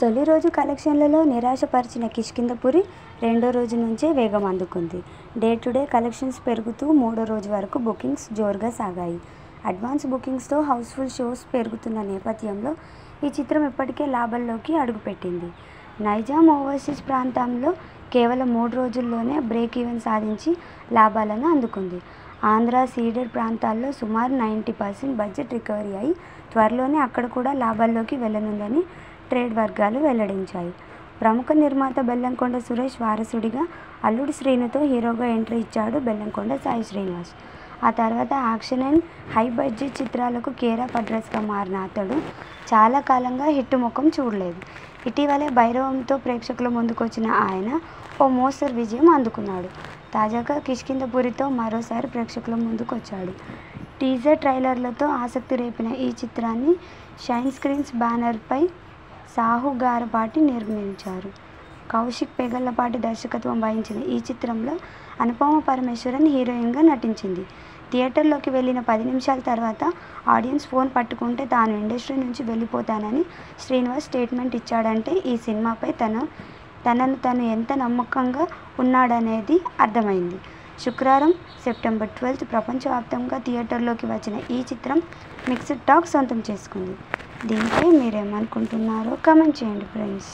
తొలి రోజు కలెక్షన్లలో నిరాశపరిచిన కిష్కింధపురి రెండో రోజు నుంచే వేగం అందుకుంది. డే టు డే కలెక్షన్స్ పెరుగుతూ మూడో రోజు వరకు బుకింగ్స్ జోరుగా సాగాయి. అడ్వాన్స్ బుకింగ్స్తో హౌస్ఫుల్ షోస్ పెరుగుతున్న నేపథ్యంలో ఈ చిత్రం ఇప్పటికే లాభాల్లోకి అడుగుపెట్టింది. నైజాం ఓవర్సీస్ ప్రాంతంలో కేవలం 3 రోజుల్లోనే బ్రేక్ ఈవెన్ సాధించి లాభాలను అందుకుంది. ఆంధ్ర సీడెడ్ ప్రాంతాల్లో సుమారు 90% బడ్జెట్ రికవరీ అయి త్వరలోనే అక్కడ కూడా లాభాల్లోకి వెళ్లనుందని ట్రేడ్ వర్గాలు వెల్లడించాయి. ప్రముఖ నిర్మాత బెల్లంకొండ సురేష్ వారసుడిగా అల్లుడు శ్రీనుతో హీరోగా ఎంట్రీ ఇచ్చాడు బెల్లంకొండ సాయి శ్రీనివాస్. ఆ తర్వాత యాక్షన్ అండ్ హై బడ్జెట్ చిత్రాలకు కేర్ ఆఫ్ అడ్రస్గా మారిన అతడు చాలా కాలంగా హిట్ ముఖం చూడలేదు. ఇటీవలే భైరవంతో ప్రేక్షకుల ముందుకొచ్చిన ఆయన ఓ మోస్తరు విజయం అందుకున్నాడు. తాజాగా కిష్కింధపురితో మరోసారి ప్రేక్షకుల ముందుకొచ్చాడు. టీజర్ ట్రైలర్లతో ఆసక్తి రేపిన ఈ చిత్రాన్ని షైన్ స్క్రీన్స్ బ్యానర్పై సాహు గారపాటి నిర్మించారు. కౌశిక్ పెగల్లపాటి దర్శకత్వం వహించిన ఈ చిత్రంలో అనుపమ పరమేశ్వరన్ హీరోయిన్గా నటించింది. థియేటర్లోకి వెళ్ళిన 10 నిమిషాల తర్వాత ఆడియన్స్ ఫోన్ పట్టుకుంటే తాను ఇండస్ట్రీ నుంచి వెళ్ళిపోతానని శ్రీనివాస్ స్టేట్మెంట్ ఇచ్చాడంటే ఈ సినిమాపై తనను తను ఎంత నమ్మకంగా ఉన్నాడనేది అర్థమైంది. శుక్రవారం సెప్టెంబర్ 12 ప్రపంచవ్యాప్తంగా థియేటర్లోకి వచ్చిన ఈ చిత్రం మిక్స్డ్ టాక్ సొంతం చేసుకుంది. దీనిపై మీరేమనుకుంటున్నారో కామెంట్ చేయండి ఫ్రెండ్స్.